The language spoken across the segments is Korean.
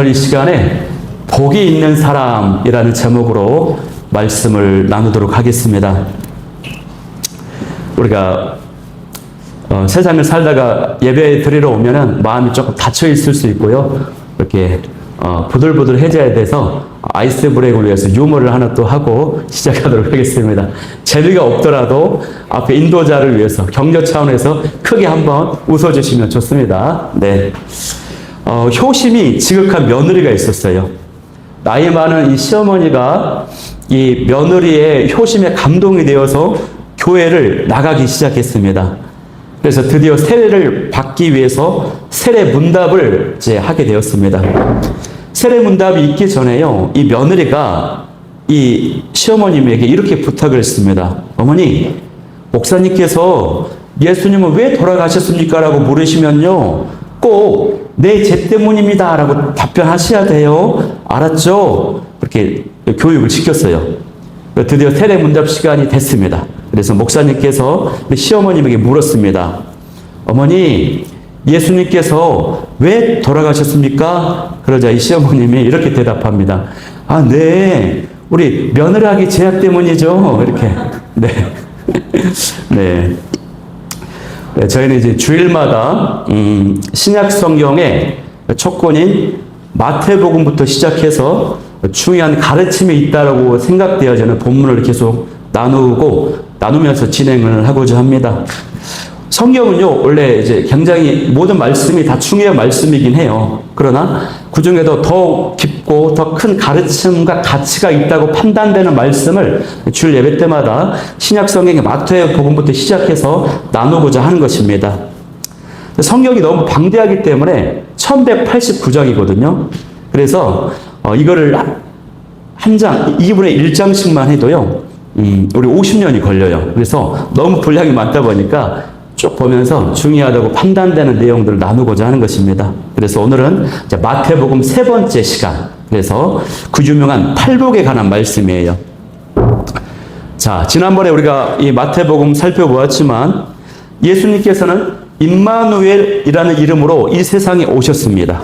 오늘 이 시간에 복이 있는 사람이라는 제목으로 말씀을 나누도록 하겠습니다. 우리가 세상을 살다가 예배 드리러 오면은 마음이 조금 닫혀 있을 수 있고요. 이렇게 부들부들해져야 돼서 아이스 브레이크를 위해서 유머를 하나 또 하고 시작하도록 하겠습니다. 재미가 없더라도 앞에 인도자를 위해서 격려 차원에서 크게 한번 웃어주시면 좋습니다. 네. 효심이 지극한 며느리가 있었어요. 나이 많은 이 시어머니가 이 며느리의 효심에 감동이 되어서 교회를 나가기 시작했습니다. 그래서 드디어 세례를 받기 위해서 세례 문답을 이제 하게 되었습니다. 세례 문답이 있기 전에요, 이 며느리가 이 시어머님에게 이렇게 부탁을 했습니다. 어머니, 목사님께서 예수님은 왜 돌아가셨습니까? 라고 물으시면요, 꼭 내 죄 때문입니다 라고 답변하셔야 돼요. 알았죠? 그렇게 교육을 시켰어요. 드디어 세례 문답 시간이 됐습니다. 그래서 목사님께서 시어머님에게 물었습니다. 어머니, 예수님께서 왜 돌아가셨습니까? 그러자 이 시어머님이 이렇게 대답합니다. 아, 네. 우리 며느리하기 제약 때문이죠. 이렇게. 네. 네. 네, 저희는 이제 주일마다 신약 성경의 첫 권인 마태복음부터 시작해서 중요한 가르침이 있다고 생각되어지는 본문을 계속 나누면서 진행을 하고자 합니다. 성경은요, 원래 이제 굉장히 모든 말씀이 다 중요한 말씀이긴 해요. 그러나 그 중에도 더 깊고 더 큰 가르침과 가치가 있다고 판단되는 말씀을 주일 예배 때마다 신약 성경의 마태복음부터 시작해서 나누고자 하는 것입니다. 성경이 너무 방대하기 때문에 1189장이거든요. 그래서 이거를 한 장, 2분의 1장씩만 해도요, 우리 50년이 걸려요. 그래서 너무 분량이 많다 보니까 쭉 보면서 중요하다고 판단되는 내용들을 나누고자 하는 것입니다. 그래서 오늘은 마태복음 세 번째 시간, 그래서 그 유명한 팔복에 관한 말씀이에요. 자, 지난번에 우리가 이 마태복음 살펴보았지만 예수님께서는 임마누엘이라는 이름으로 이 세상에 오셨습니다.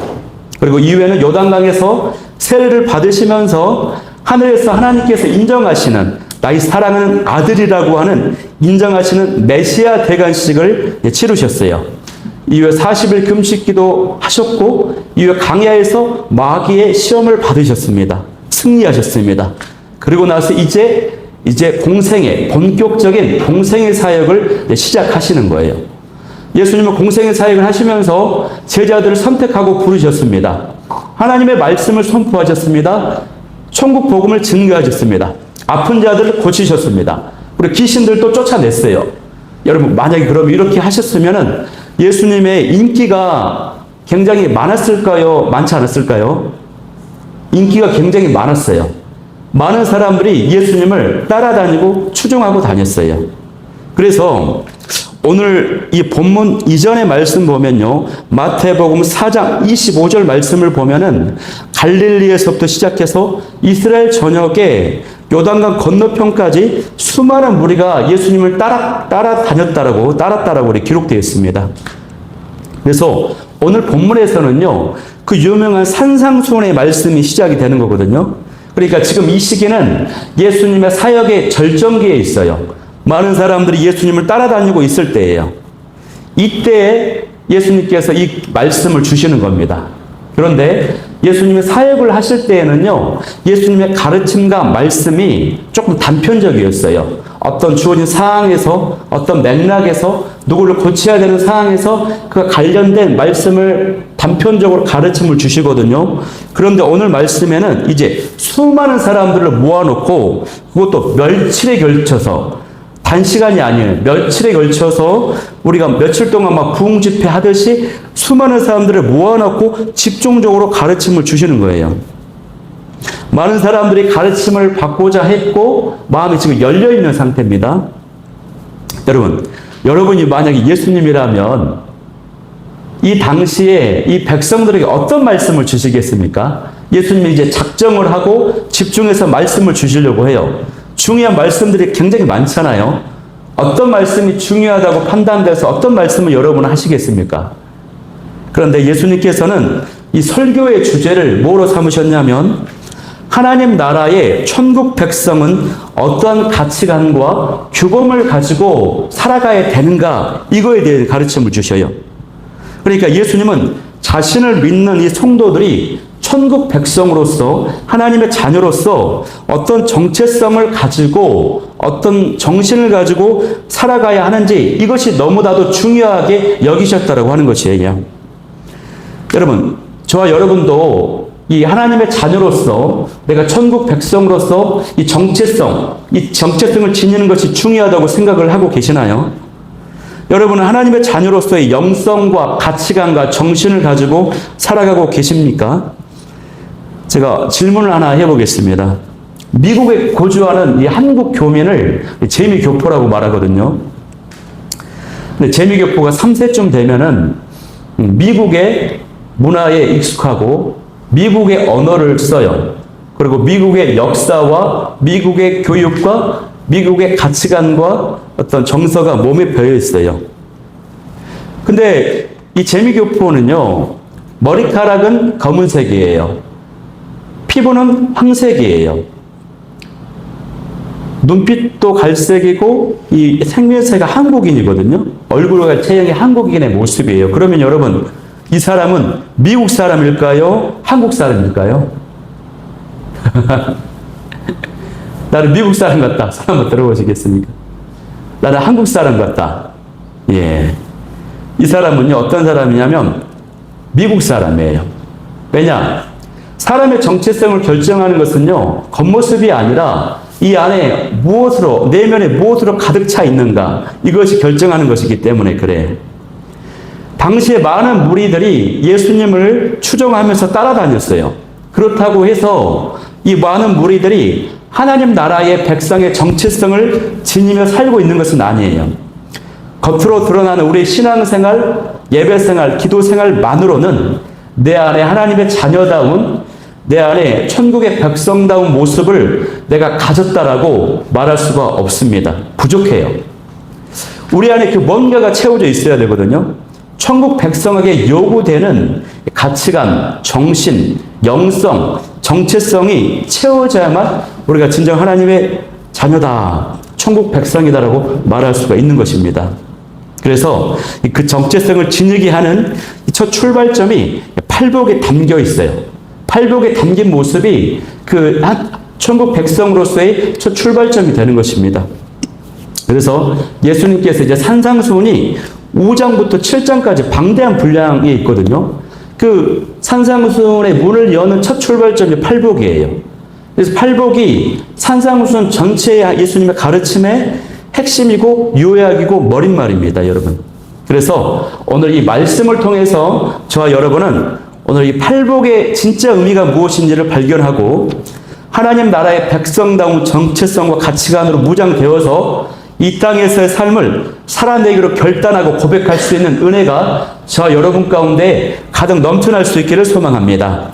그리고 이후에는 요단강에서 세례를 받으시면서 하늘에서 하나님께서 인정하시는 나의 사랑하는 아들이라고 하는 인정하시는 메시아 대관식을 치르셨어요. 이후에 40일 금식기도 하셨고, 이후에 강야에서 마귀의 시험을 받으셨습니다. 승리하셨습니다. 그리고 나서 이제 본격적인 공생의 사역을 시작하시는 거예요. 예수님은 공생의 사역을 하시면서 제자들을 선택하고 부르셨습니다. 하나님의 말씀을 선포하셨습니다. 천국 복음을 증거하셨습니다. 아픈 자들을 고치셨습니다. 그리고 귀신들도 쫓아냈어요. 여러분, 만약에 그럼 이렇게 하셨으면은 예수님의 인기가 굉장히 많았을까요? 많지 않았을까요? 인기가 굉장히 많았어요. 많은 사람들이 예수님을 따라다니고 추종하고 다녔어요. 그래서 오늘 이 본문 이전의 말씀 보면요, 마태복음 4장 25절 말씀을 보면은 갈릴리에서부터 시작해서 이스라엘 전역에 요단강 건너편까지 수많은 무리가 예수님을 따랐다라고 기록되어 있습니다. 그래서 오늘 본문에서는요, 그 유명한 산상수훈의 말씀이 시작이 되는 거거든요. 그러니까 지금 이 시기는 예수님의 사역의 절정기에 있어요. 많은 사람들이 예수님을 따라다니고 있을 때예요. 이때에 예수님께서 이 말씀을 주시는 겁니다. 그런데 예수님의 사역을 하실 때에는요, 예수님의 가르침과 말씀이 조금 단편적이었어요. 어떤 주어진 상황에서, 어떤 맥락에서, 누구를 고쳐야 되는 상황에서 그 관련된 말씀을 단편적으로 가르침을 주시거든요. 그런데 오늘 말씀에는 이제 수많은 사람들을 모아놓고, 그것도 며칠에 걸쳐서, 단시간이 아니에요. 며칠에 걸쳐서 우리가 며칠 동안 막 부흥 집회 하듯이 수많은 사람들을 모아놓고 집중적으로 가르침을 주시는 거예요. 많은 사람들이 가르침을 받고자 했고 마음이 지금 열려있는 상태입니다. 여러분이 만약에 예수님이라면 이 당시에 이 백성들에게 어떤 말씀을 주시겠습니까? 예수님이 이제 작정을 하고 집중해서 말씀을 주시려고 해요. 중요한 말씀들이 굉장히 많잖아요. 어떤 말씀이 중요하다고 판단돼서 어떤 말씀을 여러분은 하시겠습니까? 그런데 예수님께서는 이 설교의 주제를 뭐로 삼으셨냐면 하나님 나라의 천국 백성은 어떠한 가치관과 규범을 가지고 살아가야 되는가, 이거에 대해 가르침을 주셔요. 그러니까 예수님은 자신을 믿는 이 성도들이 천국 백성으로서 하나님의 자녀로서 어떤 정체성을 가지고 어떤 정신을 가지고 살아가야 하는지, 이것이 너무나도 중요하게 여기셨다라고 하는 것이에요. 여러분, 저와 여러분도 이 하나님의 자녀로서 내가 천국 백성으로서 이 정체성을 지니는 것이 중요하다고 생각을 하고 계시나요? 여러분은 하나님의 자녀로서의 영성과 가치관과 정신을 가지고 살아가고 계십니까? 제가 질문을 하나 해보겠습니다. 미국에 거주하는 이 한국 교민을 재미교포라고 말하거든요. 근데 재미교포가 3세쯤 되면은 미국의 문화에 익숙하고 미국의 언어를 써요. 그리고 미국의 역사와 미국의 교육과 미국의 가치관과 어떤 정서가 몸에 배어 있어요. 근데 이 재미교포는요, 머리카락은 검은색이에요. 피부는 황색이에요. 눈빛도 갈색이고 이 생명체가 한국인이거든요. 얼굴과 체형이 한국인의 모습이에요. 그러면 여러분, 이 사람은 미국 사람일까요? 한국 사람일까요? 나는 미국 사람 같다. 손 한번 들어보시겠습니까? 나는 한국 사람 같다. 예. 이 사람은요, 어떤 사람이냐면 미국 사람이에요. 왜냐? 사람의 정체성을 결정하는 것은요, 겉모습이 아니라 이 안에 무엇으로, 내면에 무엇으로 가득 차 있는가, 이것이 결정하는 것이기 때문에 그래. 당시에 많은 무리들이 예수님을 추종하면서 따라다녔어요. 그렇다고 해서 이 많은 무리들이 하나님 나라의 백성의 정체성을 지니며 살고 있는 것은 아니에요. 겉으로 드러나는 우리의 신앙생활, 예배생활, 기도생활만으로는 내 안에 하나님의 자녀다운, 내 안에 천국의 백성다운 모습을 내가 가졌다라고 말할 수가 없습니다. 부족해요. 우리 안에 그 뭔가가 채워져 있어야 되거든요. 천국 백성에게 요구되는 가치관, 정신, 영성, 정체성이 채워져야만 우리가 진정 하나님의 자녀다, 천국 백성이다라고 말할 수가 있는 것입니다. 그래서 그 정체성을 지니게 하는 첫 출발점이 팔복에 담겨 있어요. 팔복에 담긴 모습이 그 천국 백성으로서의 첫 출발점이 되는 것입니다. 그래서 예수님께서 이제 산상수훈이 5장부터 7장까지 방대한 분량이 있거든요. 그 산상수훈의 문을 여는 첫 출발점이 팔복이에요. 그래서 팔복이 산상수훈 전체의 예수님의 가르침의 핵심이고 요약이고 머릿말입니다, 여러분. 그래서 오늘 이 말씀을 통해서 저와 여러분은 오늘 이 팔복의 진짜 의미가 무엇인지를 발견하고 하나님 나라의 백성다운 정체성과 가치관으로 무장되어서 이 땅에서의 삶을 살아내기로 결단하고 고백할 수 있는 은혜가 저와 여러분 가운데 가득 넘쳐날 수 있기를 소망합니다.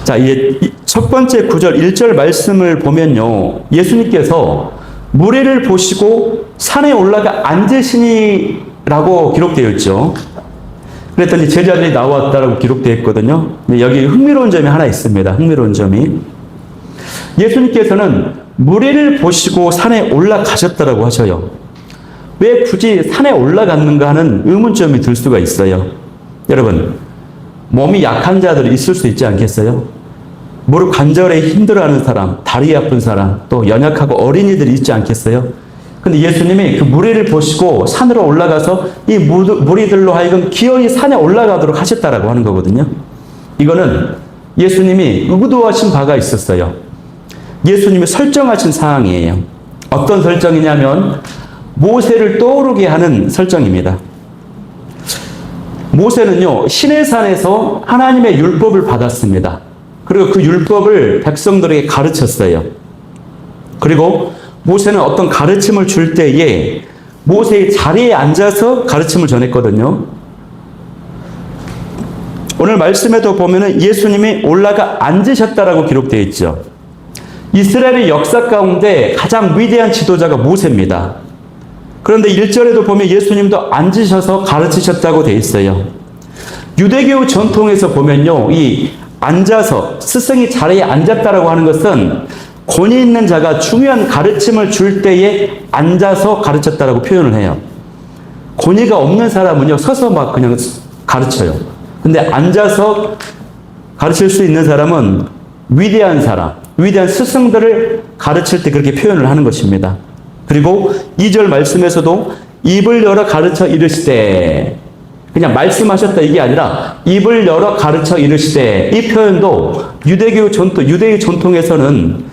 자, 이제 첫 번째 9절 1절 말씀을 보면요, 예수님께서 무리를 보시고 산에 올라가 앉으시니라고 기록되어 있죠. 그랬더니 제자들이 나왔다라고 기록되어 있거든요. 근데 여기 흥미로운 점이 하나 있습니다. 흥미로운 점이, 예수님께서는 무리를 보시고 산에 올라가셨다라고 하셔요. 왜 굳이 산에 올라갔는가 하는 의문점이 들 수가 있어요. 여러분, 몸이 약한 자들이 있을 수 있지 않겠어요? 무릎 관절에 힘들어하는 사람, 다리 아픈 사람, 또 연약하고 어린이들이 있지 않겠어요? 근데 예수님이 그 무리를 보시고 산으로 올라가서 이 무리들로 하여금 기어이 산에 올라가도록 하셨다라고 하는 거거든요. 이거는 예수님이 의도하신 바가 있었어요. 예수님이 설정하신 상황이에요. 어떤 설정이냐면 모세를 떠오르게 하는 설정입니다. 모세는요, 시내산에서 하나님의 율법을 받았습니다. 그리고 그 율법을 백성들에게 가르쳤어요. 그리고 모세는 어떤 가르침을 줄 때에 모세의 자리에 앉아서 가르침을 전했거든요. 오늘 말씀에도 보면은 예수님이 올라가 앉으셨다라고 기록되어 있죠. 이스라엘의 역사 가운데 가장 위대한 지도자가 모세입니다. 그런데 1절에도 보면 예수님도 앉으셔서 가르치셨다고 되어 있어요. 유대교 전통에서 보면요, 이 앉아서 스승이 자리에 앉았다라고 하는 것은 권위 있는 자가 중요한 가르침을 줄 때에 앉아서 가르쳤다라고 표현을 해요. 권위가 없는 사람은요, 서서 막 그냥 가르쳐요. 근데 앉아서 가르칠 수 있는 사람은 위대한 사람, 위대한 스승들을 가르칠 때 그렇게 표현을 하는 것입니다. 그리고 2절 말씀에서도 입을 열어 가르쳐 이르시되, 그냥 말씀하셨다 이게 아니라 입을 열어 가르쳐 이르시되, 이 표현도 유대의 전통에서는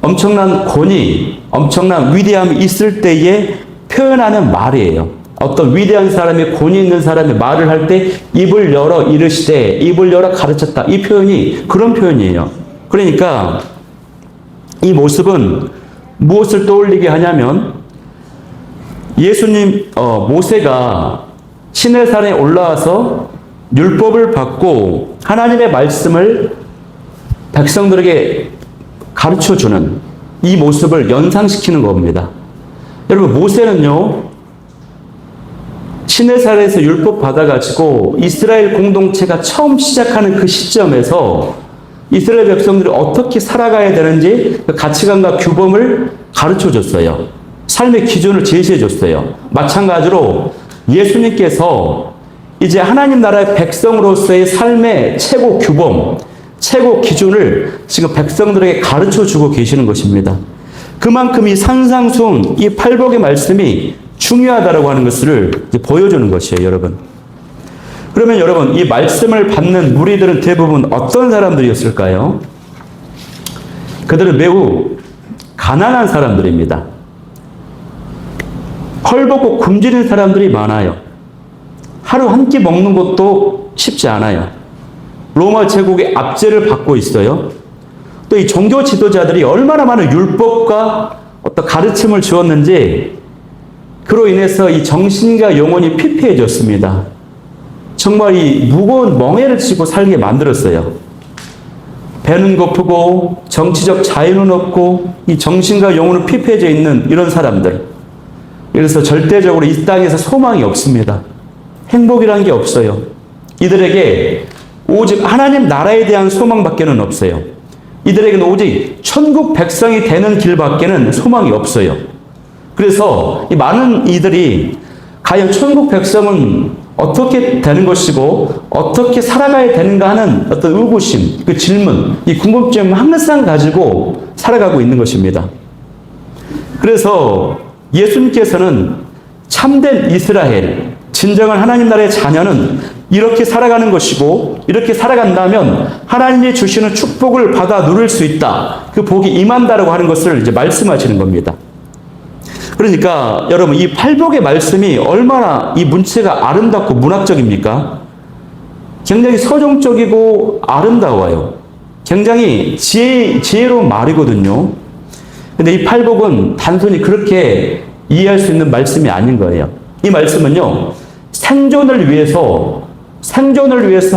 엄청난 권위, 엄청난 위대함이 있을 때에 표현하는 말이에요. 어떤 위대한 사람이, 권위 있는 사람이 말을 할 때 입을 열어 이르시되, 입을 열어 가르쳤다, 이 표현이 그런 표현이에요. 그러니까 이 모습은 무엇을 떠올리게 하냐면, 예수님, 모세가 시내산에 올라와서 율법을 받고 하나님의 말씀을 백성들에게 가르쳐주는 이 모습을 연상시키는 겁니다. 여러분, 모세는요, 시내산에서 율법 받아가지고 이스라엘 공동체가 처음 시작하는 그 시점에서 이스라엘 백성들이 어떻게 살아가야 되는지 그 가치관과 규범을 가르쳐줬어요. 삶의 기준을 제시해줬어요. 마찬가지로 예수님께서 이제 하나님 나라의 백성으로서의 삶의 최고 규범, 최고 기준을 지금 백성들에게 가르쳐주고 계시는 것입니다. 그만큼 이 산상수훈, 이 팔복의 말씀이 중요하다고 하는 것을 보여주는 것이에요, 여러분. 그러면 여러분, 이 말씀을 받는 무리들은 대부분 어떤 사람들이었을까요? 그들은 매우 가난한 사람들입니다. 헐벗고 굶주린 사람들이 많아요. 하루 한 끼 먹는 것도 쉽지 않아요. 로마 제국의 압제를 받고 있어요. 또 이 종교 지도자들이 얼마나 많은 율법과 어떤 가르침을 주었는지, 그로 인해서 이 정신과 영혼이 피폐해졌습니다. 정말 이 무거운 멍에를 지고 살게 만들었어요. 배는 고프고 정치적 자유는 없고 이 정신과 영혼은 피폐해져 있는 이런 사람들. 그래서 절대적으로 이 땅에서 소망이 없습니다. 행복이라는 게 없어요. 이들에게 오직 하나님 나라에 대한 소망밖에는 없어요. 이들에게는 오직 천국 백성이 되는 길밖에는 소망이 없어요. 그래서 이 많은 이들이 과연 천국 백성은 어떻게 되는 것이고 어떻게 살아가야 되는가 하는 어떤 의구심, 그 질문, 이 궁금증을 항상 가지고 살아가고 있는 것입니다. 그래서 예수님께서는 참된 이스라엘, 진정한 하나님 나라의 자녀는 이렇게 살아가는 것이고, 이렇게 살아간다면 하나님이 주시는 축복을 받아 누릴 수 있다, 그 복이 임한다라고 하는 것을 이제 말씀하시는 겁니다. 그러니까 여러분, 이 팔복의 말씀이 얼마나 이 문체가 아름답고 문학적입니까? 굉장히 서정적이고 아름다워요. 굉장히 지혜로운 말이거든요. 근데 이 팔복은 단순히 그렇게 이해할 수 있는 말씀이 아닌 거예요. 이 말씀은요, 생존을 위해서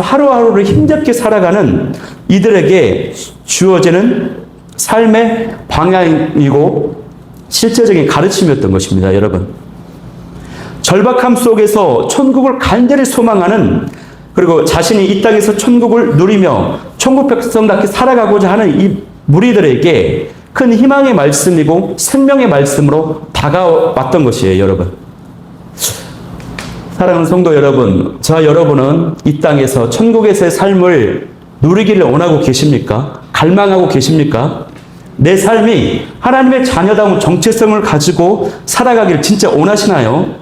하루하루를 힘겹게 살아가는 이들에게 주어지는 삶의 방향이고 실제적인 가르침이었던 것입니다, 여러분. 절박함 속에서 천국을 간절히 소망하는, 그리고 자신이 이 땅에서 천국을 누리며 천국 백성답게 살아가고자 하는 이 무리들에게 큰 희망의 말씀이고 생명의 말씀으로 다가왔던 것이에요, 여러분. 사랑하는 성도 여러분, 저 여러분은 이 땅에서 천국에서의 삶을 누리기를 원하고 계십니까? 갈망하고 계십니까? 내 삶이 하나님의 자녀다운 정체성을 가지고 살아가기를 진짜 원하시나요?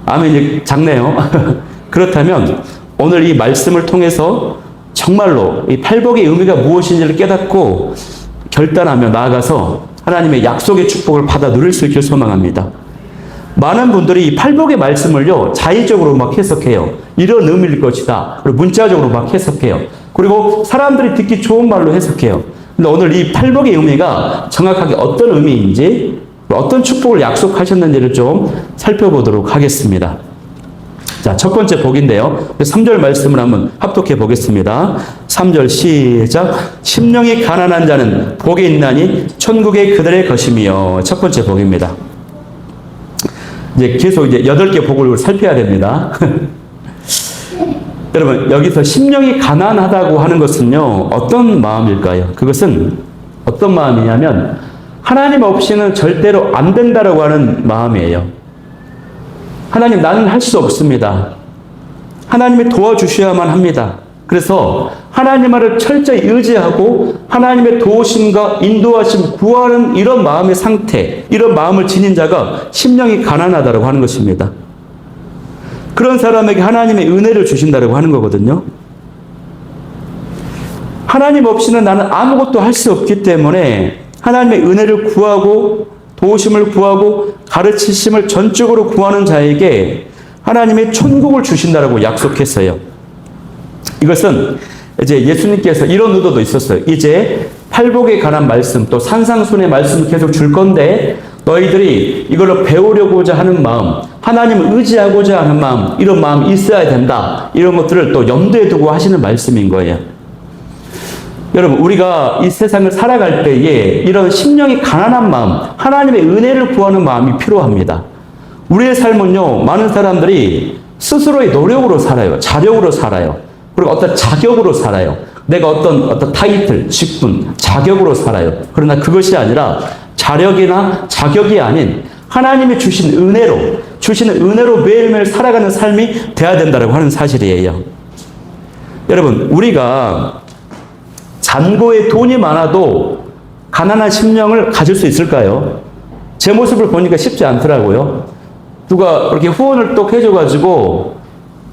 아멘이 작네요. 그렇다면 오늘 이 말씀을 통해서 정말로 이 팔복의 의미가 무엇인지를 깨닫고 결단하며 나아가서 하나님의 약속의 축복을 받아 누릴 수 있기를 소망합니다. 많은 분들이 이 팔복의 말씀을요, 자의적으로 막 해석해요. 이런 의미일 것이다. 그리고 문자적으로 막 해석해요. 그리고 사람들이 듣기 좋은 말로 해석해요. 근데 오늘 이 팔복의 의미가 정확하게 어떤 의미인지, 어떤 축복을 약속하셨는지를 좀 살펴보도록 하겠습니다. 자, 첫 번째 복인데요. 3절 말씀을 한번 합독해 보겠습니다. 3절 시작. 심령이 가난한 자는 복이 있나니 천국의 그들의 것이며. 첫 번째 복입니다. 이제 계속 이제 8개 복을 살펴야 됩니다. 여러분, 여기서 심령이 가난하다고 하는 것은요, 어떤 마음일까요? 그것은 어떤 마음이냐면, 하나님 없이는 절대로 안 된다라고 하는 마음이에요. 하나님, 나는 할 수 없습니다. 하나님이 도와주셔야만 합니다. 그래서 하나님을 철저히 의지하고 하나님의 도우심과 인도하심 구하는 이런 마음의 상태, 이런 마음을 지닌 자가 심령이 가난하다고 하는 것입니다. 그런 사람에게 하나님의 은혜를 주신다고 하는 거거든요. 하나님 없이는 나는 아무것도 할 수 없기 때문에 하나님의 은혜를 구하고 도우심을 구하고 가르치심을 전적으로 구하는 자에게 하나님의 천국을 주신다고 약속했어요. 이것은 이제 예수님께서 이런 의도도 있었어요. 이제 팔복에 관한 말씀, 또 산상순의 말씀을 계속 줄 건데 너희들이 이걸로 배우려고자 하는 마음, 하나님을 의지하고자 하는 마음, 이런 마음이 있어야 된다. 이런 것들을 또 염두에 두고 하시는 말씀인 거예요. 여러분, 우리가 이 세상을 살아갈 때에 이런 심령이 가난한 마음, 하나님의 은혜를 구하는 마음이 필요합니다. 우리의 삶은요, 많은 사람들이 스스로의 노력으로 살아요. 자력으로 살아요. 그리고 어떤 자격으로 살아요. 내가 어떤 타이틀, 직분, 자격으로 살아요. 그러나 그것이 아니라 자력이나 자격이 아닌 하나님이 주시는 은혜로 매일매일 살아가는 삶이 돼야 된다고 하는 사실이에요. 여러분, 우리가 잔고에 돈이 많아도 가난한 심령을 가질 수 있을까요? 제 모습을 보니까 쉽지 않더라고요. 누가 이렇게 후원을 또 해줘가지고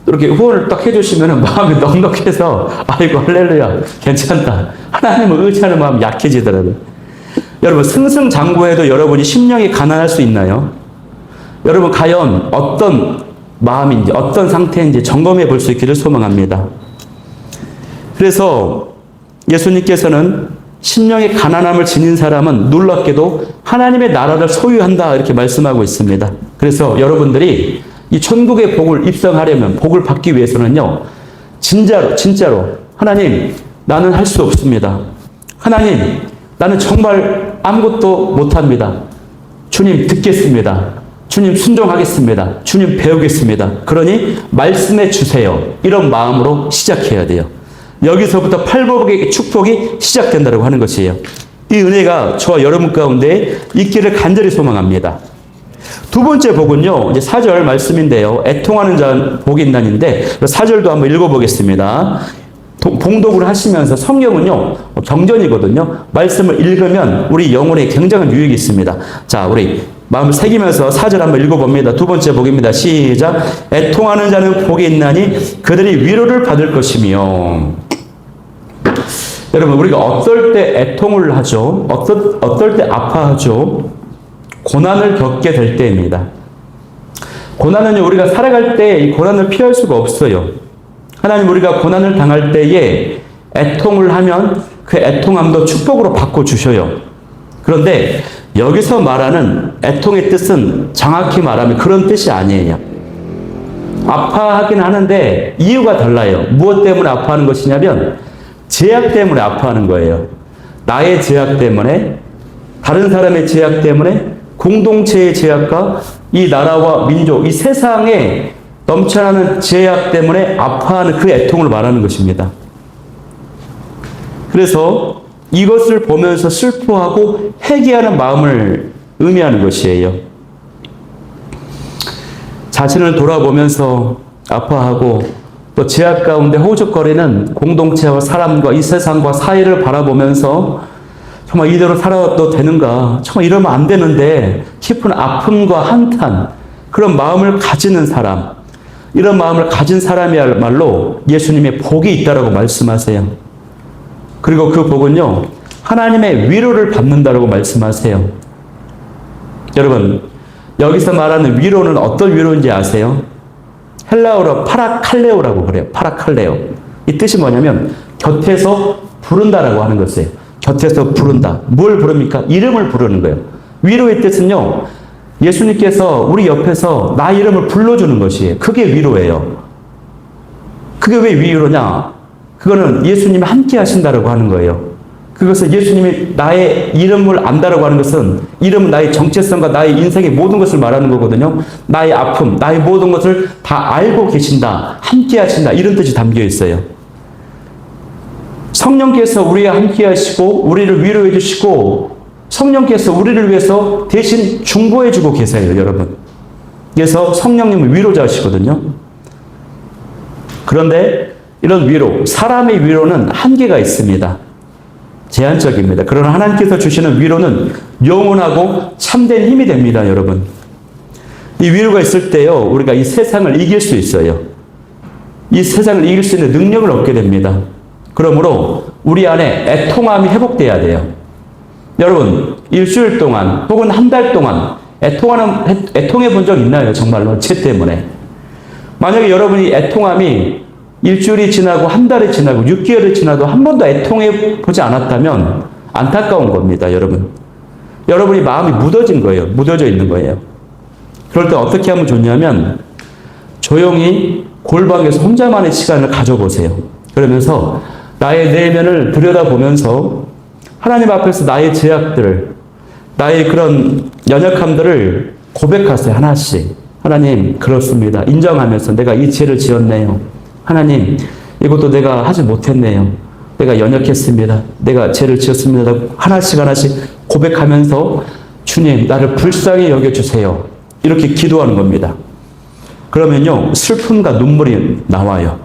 이렇게 후원을 딱 해주시면 마음이 넉넉해서 아이고 할렐루야 괜찮다. 하나님을 의지하는 마음이 약해지더라고요. 여러분, 승승장구해도 여러분이 심령이 가난할 수 있나요? 여러분, 과연 어떤 마음인지 어떤 상태인지 점검해 볼 수 있기를 소망합니다. 그래서 예수님께서는 심령의 가난함을 지닌 사람은 놀랍게도 하나님의 나라를 소유한다 이렇게 말씀하고 있습니다. 그래서 여러분들이 이 천국의 복을 입성하려면, 복을 받기 위해서는요, 진짜로 하나님, 나는 할 수 없습니다. 하나님, 나는 정말 아무것도 못합니다. 주님 듣겠습니다. 주님 순종하겠습니다. 주님 배우겠습니다. 그러니 말씀해 주세요. 이런 마음으로 시작해야 돼요. 여기서부터 팔복의 축복이 시작된다고 하는 것이에요. 이 은혜가 저와 여러분 가운데 있기를 간절히 소망합니다. 두 번째 복은요, 이제 4절 말씀인데요. 애통하는 자 복이 있나인데 4절도 한번 읽어보겠습니다. 봉독을 하시면서 성경은요, 경전이거든요. 말씀을 읽으면 우리 영혼에 굉장한 유익이 있습니다. 자, 우리 마음을 새기면서 4절 한번 읽어봅니다. 두 번째 복입니다. 시작. 애통하는 자는 복이 있나니 그들이 위로를 받을 것이며. 여러분, 우리가 어떨 때 애통을 하죠? 어떨 때 아파하죠? 고난을 겪게 될 때입니다. 고난은요, 우리가 살아갈 때 이 고난을 피할 수가 없어요. 하나님, 우리가 고난을 당할 때에 애통을 하면 그 애통함도 축복으로 바꿔주셔요. 그런데 여기서 말하는 애통의 뜻은 정확히 말하면 그런 뜻이 아니에요. 아파하긴 하는데 이유가 달라요. 무엇 때문에 아파하는 것이냐면 제약 때문에 아파하는 거예요. 나의 제약 때문에, 다른 사람의 제약 때문에, 공동체의 제약과 이 나라와 민족, 이 세상에 넘쳐나는 제약 때문에 아파하는 그 애통을 말하는 것입니다. 그래서 이것을 보면서 슬퍼하고 회개하는 마음을 의미하는 것이에요. 자신을 돌아보면서 아파하고 또 제약 가운데 허우적거리는 공동체와 사람과 이 세상과 사회를 바라보면서 정말 이대로 살아도 되는가? 정말 이러면 안 되는데 깊은 아픔과 한탄, 그런 마음을 가지는 사람, 이런 마음을 가진 사람이야말로 예수님의 복이 있다라고 말씀하세요. 그리고 그 복은요, 하나님의 위로를 받는다라고 말씀하세요. 여러분, 여기서 말하는 위로는 어떤 위로인지 아세요? 헬라어로 파라칼레오라고 그래요. 파라칼레오. 이 뜻이 뭐냐면 곁에서 부른다라고 하는 것이에요. 곁에서 부른다. 뭘 부릅니까? 이름을 부르는 거예요. 위로의 뜻은요, 예수님께서 우리 옆에서 나 이름을 불러주는 것이에요. 그게 위로예요. 그게 왜 위로냐? 그거는 예수님이 함께 하신다라고 하는 거예요. 그것은 예수님이 나의 이름을 안다라고 하는 것은 이름은 나의 정체성과 나의 인생의 모든 것을 말하는 거거든요. 나의 아픔, 나의 모든 것을 다 알고 계신다. 함께 하신다. 이런 뜻이 담겨 있어요. 성령께서 우리와 함께 하시고 우리를 위로해 주시고 성령께서 우리를 위해서 대신 중보해 주고 계세요, 여러분. 그래서 성령님은 위로자시거든요. 그런데 이런 위로, 사람의 위로는 한계가 있습니다. 제한적입니다. 그러나 하나님께서 주시는 위로는 영원하고 참된 힘이 됩니다, 여러분. 이 위로가 있을 때요, 우리가 이 세상을 이길 수 있어요. 이 세상을 이길 수 있는 능력을 얻게 됩니다. 그러므로 우리 안에 애통함이 회복돼야 돼요. 여러분, 일주일 동안 혹은 한 달 동안 애통해 본 적 있나요? 정말로 죄 때문에. 만약에 여러분이 애통함이 일주일이 지나고 한 달이 지나고 6개월이 지나도 한 번도 애통해 보지 않았다면 안타까운 겁니다, 여러분. 여러분이 마음이 묻어진 거예요. 묻어져 있는 거예요. 그럴 때 어떻게 하면 좋냐면 조용히 골방에서 혼자만의 시간을 가져보세요. 그러면서 나의 내면을 들여다보면서 하나님 앞에서 나의 죄악들을, 나의 그런 연약함들을 고백하세요. 하나씩. 하나님, 그렇습니다. 인정하면서 내가 이 죄를 지었네요. 하나님, 이것도 내가 하지 못했네요. 내가 연약했습니다. 내가 죄를 지었습니다. 하나씩 하나씩 고백하면서 주님, 나를 불쌍히 여겨주세요. 이렇게 기도하는 겁니다. 그러면요, 슬픔과 눈물이 나와요.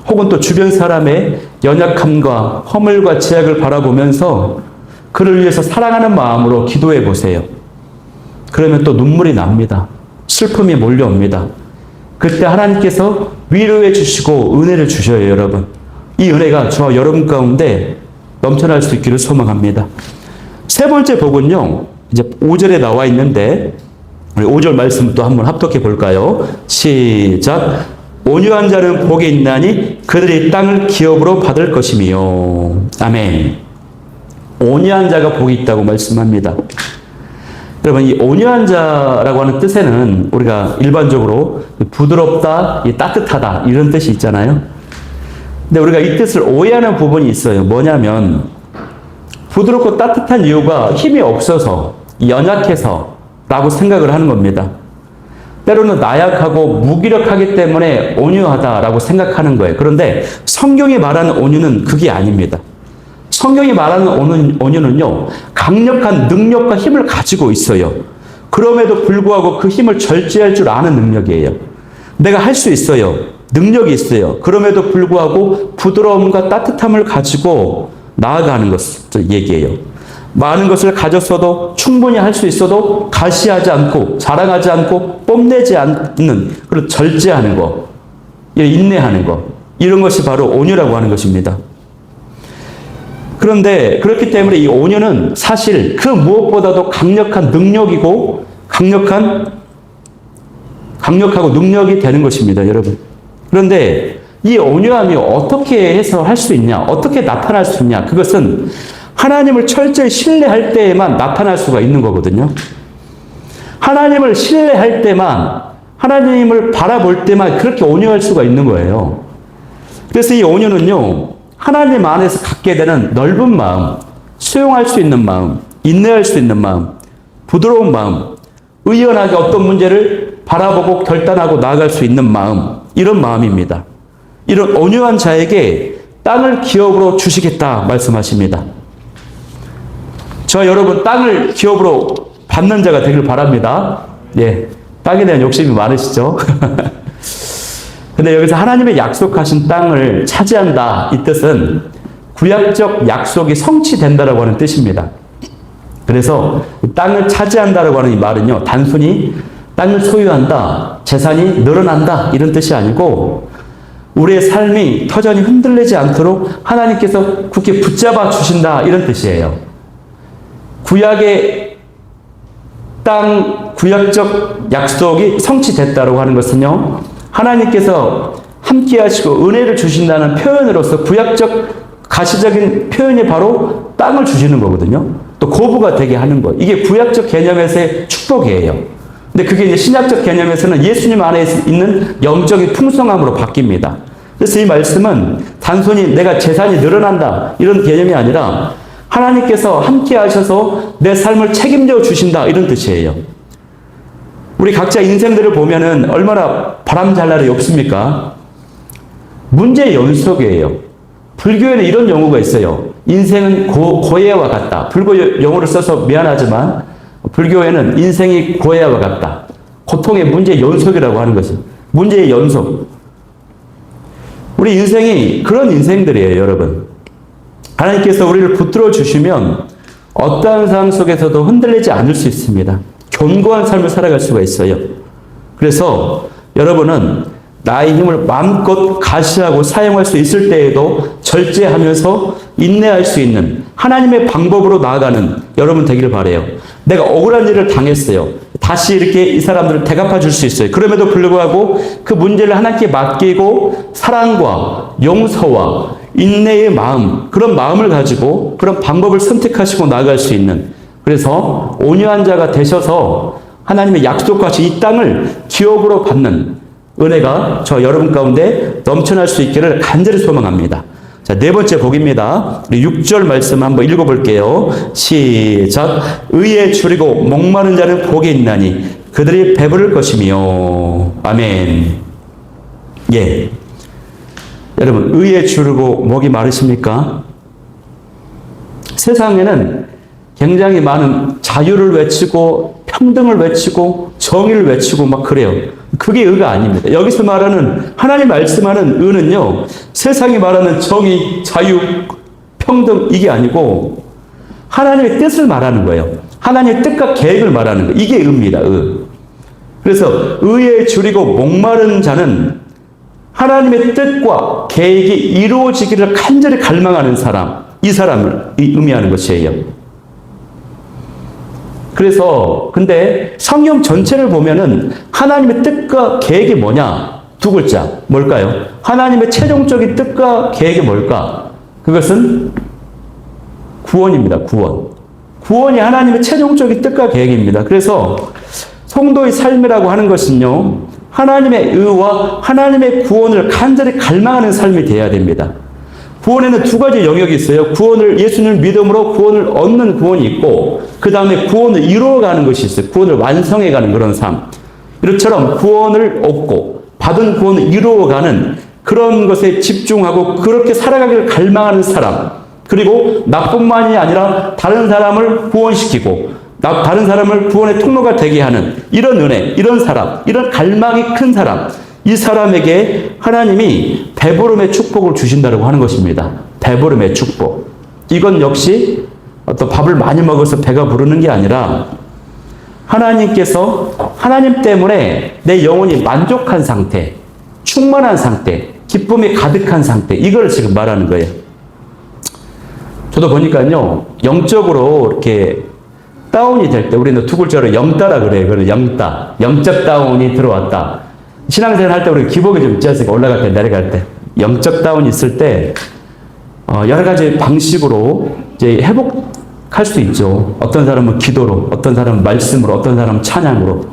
혹은 또 주변 사람의 연약함과 허물과 죄악을 바라보면서 그를 위해서 사랑하는 마음으로 기도해 보세요. 그러면 또 눈물이 납니다. 슬픔이 몰려옵니다. 그때 하나님께서 위로해 주시고 은혜를 주셔요, 여러분. 이 은혜가 저와 여러분 가운데 넘쳐날 수 있기를 소망합니다. 세 번째 복은요, 이제 5절에 나와 있는데, 우리 5절 말씀 또 한번 합독해 볼까요? 시작. 온유한 자는 복이 있나니 그들이 땅을 기업으로 받을 것이며. 아멘. 온유한 자가 복이 있다고 말씀합니다. 여러분, 이 온유한 자라고 하는 뜻에는 우리가 일반적으로 부드럽다, 따뜻하다 이런 뜻이 있잖아요. 근데 우리가 이 뜻을 오해하는 부분이 있어요. 뭐냐면 부드럽고 따뜻한 이유가 힘이 없어서, 연약해서 라고 생각을 하는 겁니다. 때로는 나약하고 무기력하기 때문에 온유하다라고 생각하는 거예요. 그런데 성경이 말하는 온유는 그게 아닙니다. 성경이 말하는 온유는요, 강력한 능력과 힘을 가지고 있어요. 그럼에도 불구하고 그 힘을 절제할 줄 아는 능력이에요. 내가 할 수 있어요. 능력이 있어요. 그럼에도 불구하고 부드러움과 따뜻함을 가지고 나아가는 것을 얘기해요. 많은 것을 가졌어도 충분히 할 수 있어도 가시하지 않고 자랑하지 않고 뽐내지 않는 그런 절제하는 것, 인내하는 것, 이런 것이 바로 온유라고 하는 것입니다. 그런데 그렇기 때문에 이 온유는 사실 그 무엇보다도 강력한 능력이고 강력하고 능력이 되는 것입니다, 여러분. 그런데 이 온유함이 어떻게 해서 할 수 있냐, 어떻게 나타날 수 있냐, 그것은 하나님을 철저히 신뢰할 때에만 나타날 수가 있는 거거든요. 하나님을 신뢰할 때만, 하나님을 바라볼 때만 그렇게 온유할 수가 있는 거예요. 그래서 이 온유는요, 하나님 안에서 갖게 되는 넓은 마음, 수용할 수 있는 마음, 인내할 수 있는 마음, 부드러운 마음, 의연하게 어떤 문제를 바라보고 결단하고 나아갈 수 있는 마음, 이런 마음입니다. 이런 온유한 자에게 땅을 기업으로 주시겠다 말씀하십니다. 저 여러분 땅을 기업으로 받는 자가 되길 바랍니다. 예, 땅에 대한 욕심이 많으시죠? 근데 여기서 하나님의 약속하신 땅을 차지한다, 이 뜻은 구약적 약속이 성취된다라고 하는 뜻입니다. 그래서 땅을 차지한다라고 하는 이 말은요, 단순히 땅을 소유한다, 재산이 늘어난다 이런 뜻이 아니고 우리의 삶이 터전히 흔들리지 않도록 하나님께서 굳게 붙잡아 주신다 이런 뜻이에요. 구약의 땅, 구약적 약속이 성취됐다라고 하는 것은요, 하나님께서 함께 하시고 은혜를 주신다는 표현으로서 구약적 가시적인 표현이 바로 땅을 주시는 거거든요. 또 고부가 되게 하는 것. 이게 구약적 개념에서의 축복이에요. 근데 그게 이제 신약적 개념에서는 예수님 안에 있는 영적인 풍성함으로 바뀝니다. 그래서 이 말씀은 단순히 내가 재산이 늘어난다 이런 개념이 아니라 하나님께서 함께 하셔서 내 삶을 책임져 주신다, 이런 뜻이에요. 우리 각자 인생들을 보면은 얼마나 바람잘 날이 없습니까? 문제의 연속이에요. 불교에는 이런 용어가 있어요. 인생은 고해와 같다. 불교 용어를 써서 미안하지만 불교에는 인생이 고해와 같다. 고통의 문제의 연속이라고 하는 것이. 문제의 연속. 우리 인생이 그런 인생들이에요, 여러분. 하나님께서 우리를 붙들어 주시면 어떠한 상황 속에서도 흔들리지 않을 수 있습니다. 견고한 삶을 살아갈 수가 있어요. 그래서 여러분은 나의 힘을 마음껏 가시하고 사용할 수 있을 때에도 절제하면서 인내할 수 있는 하나님의 방법으로 나아가는 여러분 되기를 바라요. 내가 억울한 일을 당했어요. 다시 이렇게 이 사람들을 대갚아 줄 수 있어요. 그럼에도 불구하고 그 문제를 하나님께 맡기고 사랑과 용서와 인내의 마음, 그런 마음을 가지고 그런 방법을 선택하시고 나아갈 수 있는, 그래서 온유한 자가 되셔서 하나님의 약속같이 이 땅을 기업으로 받는 은혜가 저 여러분 가운데 넘쳐날 수 있기를 간절히 소망합니다. 자, 네 번째 복입니다. 우리 6절 말씀 한번 읽어볼게요. 시작. 의에 줄이고 목마른 자는 복이 있나니 그들이 배부를 것이며. 아멘. 예. 여러분, 의에 줄이고 목이 마르십니까? 세상에는 굉장히 많은 자유를 외치고 평등을 외치고 정의를 외치고 막 그래요. 그게 의가 아닙니다. 여기서 말하는 하나님 말씀하는 의는요, 세상이 말하는 정의, 자유, 평등 이게 아니고 하나님의 뜻을 말하는 거예요. 하나님의 뜻과 계획을 말하는 거예요. 이게 의입니다. 의. 그래서 의에 줄이고 목마른 자는 하나님의 뜻과 계획이 이루어지기를 간절히 갈망하는 사람, 이 사람을 의미하는 것이에요. 그래서 근데 성경 전체를 보면은 하나님의 뜻과 계획이 뭐냐? 두 글자. 뭘까요? 하나님의 최종적인 뜻과 계획이 뭘까? 그것은 구원입니다. 구원. 구원이 하나님의 최종적인 뜻과 계획입니다. 그래서 성도의 삶이라고 하는 것은요, 하나님의 의와 하나님의 구원을 간절히 갈망하는 삶이 되어야 됩니다. 구원에는 두 가지 영역이 있어요. 구원을, 예수님을 믿음으로 구원을 얻는 구원이 있고, 그 다음에 구원을 이루어가는 것이 있어요. 구원을 완성해가는 그런 삶. 이처럼 구원을 얻고 받은 구원을 이루어가는 그런 것에 집중하고 그렇게 살아가기를 갈망하는 사람, 그리고 나뿐만이 아니라 다른 사람을 구원시키고 다른 사람을 구원의 통로가 되게 하는 이런 은혜, 이런 사람, 이런 갈망이 큰 사람, 이 사람에게 하나님이 배부름의 축복을 주신다고 하는 것입니다. 배부름의 축복. 이건 역시 어떤 밥을 많이 먹어서 배가 부르는 게 아니라 하나님께서 하나님 때문에 내 영혼이 만족한 상태, 충만한 상태, 기쁨이 가득한 상태, 이걸 지금 말하는 거예요. 저도 보니까요, 영적으로 이렇게 다운이 될 때, 우리는 두 글자로 영따라 그래요. 그걸 영따. 영적 다운이 들어왔다. 신앙생활 할 때 우리 기복이 좀 있지 않습니까? 올라갈 때, 내려갈 때. 영적 다운이 있을 때, 여러 가지 방식으로 이제 회복할 수 있죠. 어떤 사람은 기도로, 어떤 사람은 말씀으로, 어떤 사람은 찬양으로.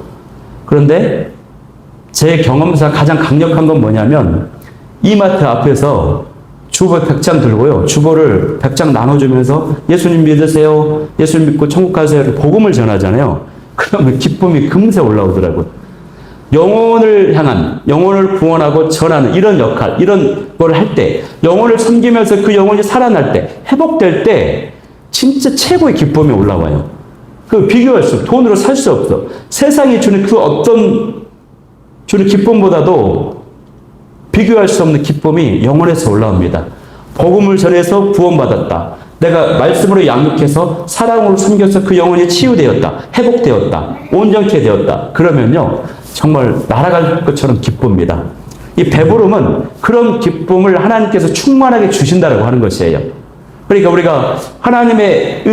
그런데 제 경험상 가장 강력한 건 뭐냐면, 이마트 앞에서 주보 100장 들고요. 주보를 100장 나눠주면서 예수님 믿으세요. 예수님 믿고 천국 가세요. 이렇게 복음을 전하잖아요. 그러면 기쁨이 금세 올라오더라고요. 영혼을 향한, 영혼을 구원하고 전하는 이런 역할, 이런 걸 할 때, 영혼을 섬기면서 그 영혼이 살아날 때, 회복될 때, 진짜 최고의 기쁨이 올라와요. 그 비교할 수 없어. 돈으로 살 수 없어. 세상이 주는 그 어떤 주는 기쁨보다도 비교할 수 없는 기쁨이 영혼에서 올라옵니다. 복음을 전해서 구원받았다. 내가 말씀으로 양육해서 사랑으로 섬겨서 그 영혼이 치유되었다. 회복되었다. 온전케 되었다. 그러면요, 정말 날아갈 것처럼 기쁩니다. 이 배부름은 그런 기쁨을 하나님께서 충만하게 주신다고 하는 것이에요. 그러니까 우리가 하나님의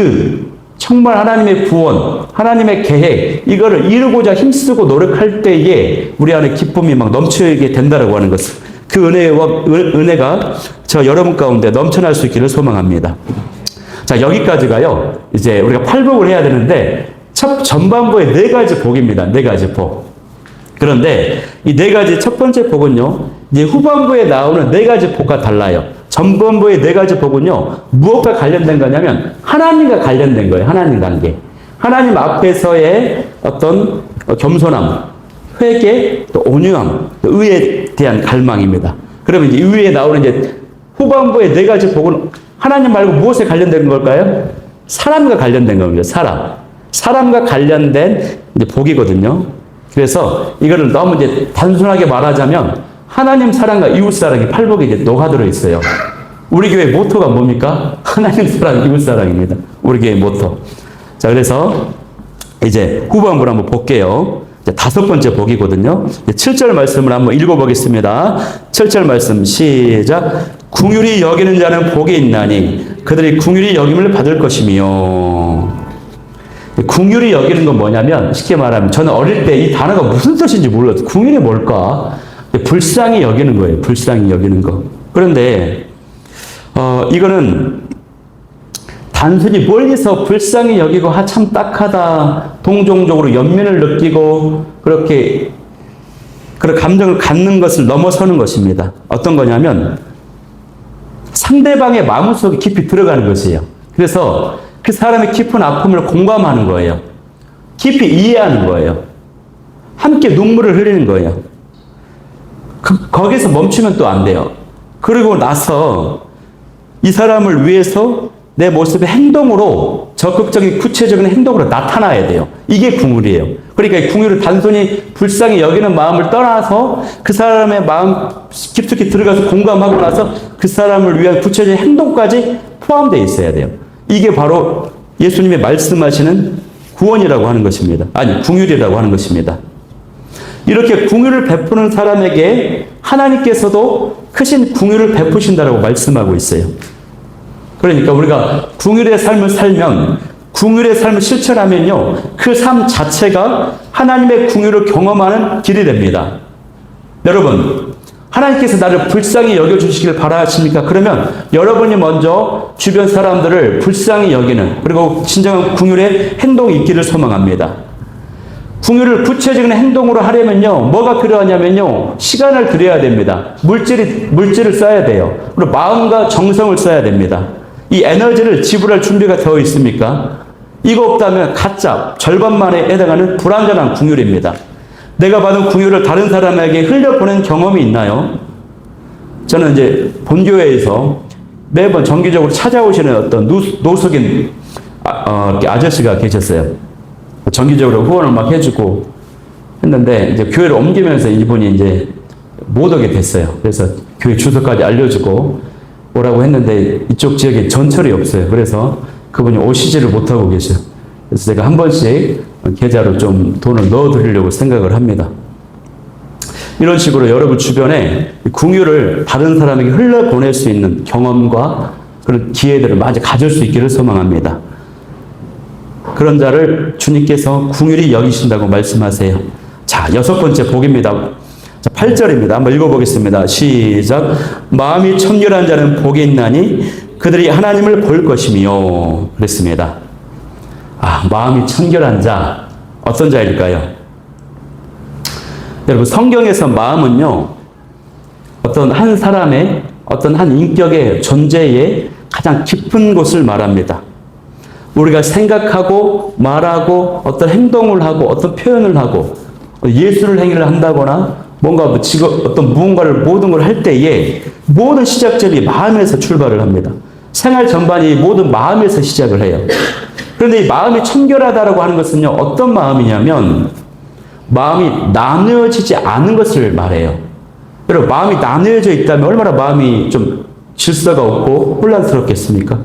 정말 하나님의 구원, 하나님의 계획, 이거를 이루고자 힘쓰고 노력할 때에 우리 안에 기쁨이 막 넘치게 된다고 하는 것을, 그 은혜가 저 여러분 가운데 넘쳐날 수 있기를 소망합니다. 자, 여기까지가요, 이제 우리가 팔복을 해야 되는데, 전반부에 4가지 복입니다. 4가지 복. 그런데 이 4가지 첫 번째 복은요, 이제 후반부에 나오는 4가지 복과 달라요. 전반부의 네 가지 복은요, 무엇과 관련된 거냐면 하나님과 관련된 거예요. 하나님 관계. 하나님 앞에서의 어떤 겸손함, 회개, 또 온유함, 또 의에 대한 갈망입니다. 그러면 이제 위에 나오는 이제 후반부의 네 가지 복은 하나님 말고 무엇에 관련된 걸까요? 사람과 관련된 겁니다. 사람과 관련된 이제 복이거든요. 그래서 이거를 너무 이제 단순하게 말하자면 하나님 사랑과 이웃 사랑이 팔복에 이제 녹아들어 있어요. 우리 교회 모토가 뭡니까? 하나님 사랑, 이웃 사랑입니다. 우리 교회 모토. 자, 그래서 이제 후반부를 한번 볼게요. 이제 다섯 번째 복이거든요. 7절 말씀을 한번 읽어보겠습니다. 7절 말씀 시작. 긍휼히 여기는 자는 복이 있나니 그들이 긍휼히 여김을 받을 것이며. 긍휼히 여기는 건 뭐냐면 쉽게 말하면 저는 어릴 때 이 단어가 무슨 뜻인지 몰랐어요. 긍휼이 뭘까? 불쌍히 여기는 거예요. 불쌍히 여기는 거. 그런데 이거는 단순히 멀리서 불쌍히 여기고 참 딱하다, 동정적으로 연민을 느끼고 그렇게 그런 감정을 갖는 것을 넘어서는 것입니다. 어떤 거냐면 상대방의 마음속에 깊이 들어가는 것이에요. 그래서 그 사람의 깊은 아픔을 공감하는 거예요. 깊이 이해하는 거예요. 함께 눈물을 흘리는 거예요. 거기서 멈추면 또 안 돼요. 그리고 나서 이 사람을 위해서 내 모습의 행동으로, 적극적인 구체적인 행동으로 나타나야 돼요. 이게 긍휼이에요. 그러니까 이 긍휼을 단순히 불쌍히 여기는 마음을 떠나서 그 사람의 마음 깊숙이 들어가서 공감하고 나서 그 사람을 위한 구체적인 행동까지 포함되어 있어야 돼요. 이게 바로 예수님이 말씀하시는 구원이라고 하는 것입니다. 아니, 긍휼이라고 하는 것입니다. 이렇게 긍휼을 베푸는 사람에게 하나님께서도 크신 긍휼을 베푸신다라고 말씀하고 있어요. 그러니까 우리가 긍휼의 삶을 살면, 긍휼의 삶을 실천하면요, 그 삶 자체가 하나님의 긍휼을 경험하는 길이 됩니다. 여러분, 하나님께서 나를 불쌍히 여겨주시길 바라십니까? 그러면 여러분이 먼저 주변 사람들을 불쌍히 여기는, 그리고 진정한 긍휼의 행동이 있기를 소망합니다. 긍휼을 구체적인 행동으로 하려면요, 뭐가 필요하냐면요, 시간을 들여야 됩니다. 물질을 써야 돼요. 그리고 마음과 정성을 써야 됩니다. 이 에너지를 지불할 준비가 되어 있습니까? 이거 없다면 가짜, 절반만에 해당하는 불완전한 긍휼입니다. 내가 받은 긍휼을 다른 사람에게 흘려보낸 경험이 있나요? 저는 이제 본교회에서 매번 정기적으로 찾아오시는 어떤 노숙인 아저씨가 계셨어요. 정기적으로 후원을 막 해주고 했는데, 이제 교회를 옮기면서 이분이 이제 못 오게 됐어요. 그래서 교회 주소까지 알려주고 오라고 했는데 이쪽 지역에 전철이 없어요. 그래서 그분이 오시지를 못하고 계셔요. 그래서 제가 한 번씩 계좌로 좀 돈을 넣어드리려고 생각을 합니다. 이런 식으로 여러분 주변에 긍휼을 다른 사람에게 흘려보낼 수 있는 경험과 그런 기회들을 많이 가질 수 있기를 소망합니다. 그런 자를 주님께서 긍휼히 여기신다고 말씀하세요. 자, 여섯 번째 복입니다. 자, 8절입니다. 한번 읽어보겠습니다. 시작. 마음이 청결한 자는 복이 있나니 그들이 하나님을 볼 것이며. 그랬습니다. 마음이 청결한 자, 어떤 자일까요? 여러분, 성경에서 마음은요, 어떤 한 사람의, 어떤 한 인격의 존재의 가장 깊은 곳을 말합니다. 우리가 생각하고 말하고 어떤 행동을 하고 어떤 표현을 하고 예술 행위를 한다거나 뭔가 어떤 무언가를 모든 걸 할 때에 모든 시작점이 마음에서 출발을 합니다. 생활 전반이 모든 마음에서 시작을 해요. 그런데 이 마음이 청결하다라고 하는 것은요, 어떤 마음이냐면 마음이 나누어지지 않은 것을 말해요. 여러분, 마음이 나누어져 있다면 얼마나 마음이 좀 질서가 없고 혼란스럽겠습니까?